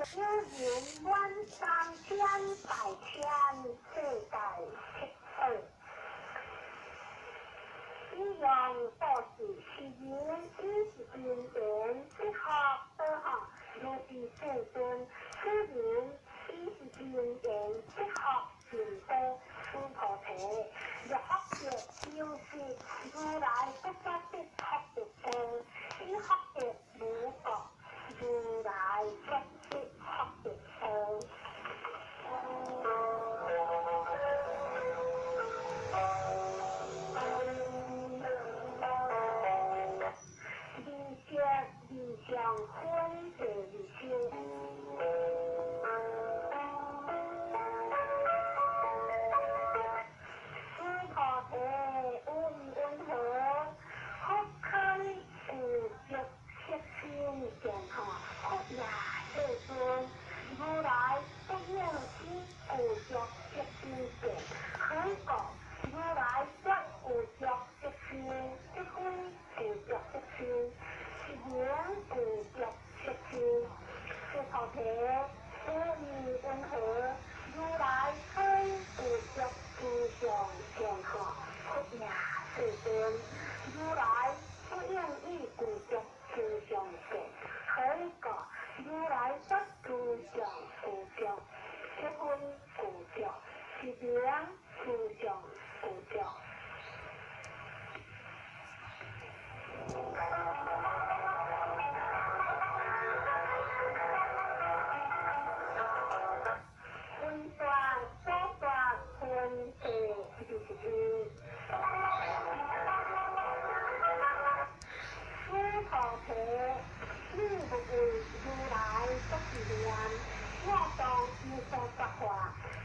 有人满3000百千世代7岁，一样都是实验20年之后的哈，如是世尊，实验20年之后进步出菩提，若学嘅就是如来不加的学的性，以学嘅如果如来不的学的性。理想婚的理性，思考的温和，好看是着色心健康，好也世尊，如来不应是有着色心健，很高，如来不有着色心，一分有着色心。是言有着色心，是菩提，所以温和，如来虽有着思想健康，不也世尊，如来不应意有着思想健，可以讲如来不思想思想，是分思想，是言思想思想。你不为如来不是念，我当你所说话，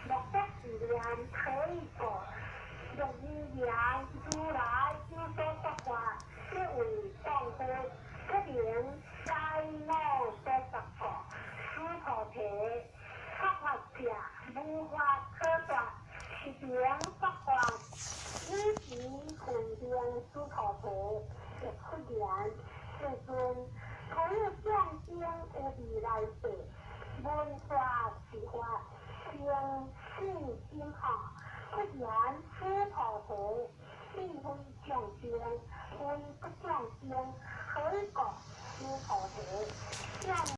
莫不是念可以过。若你念如来有所说话，是为放过，不能该我所说过。须菩提，说法者无法可说，是名说法，以其混变须菩提，亦不言。世尊，可有象征有未来世，文化是法，相信心下，不言此菩提，并非象征，非不象征，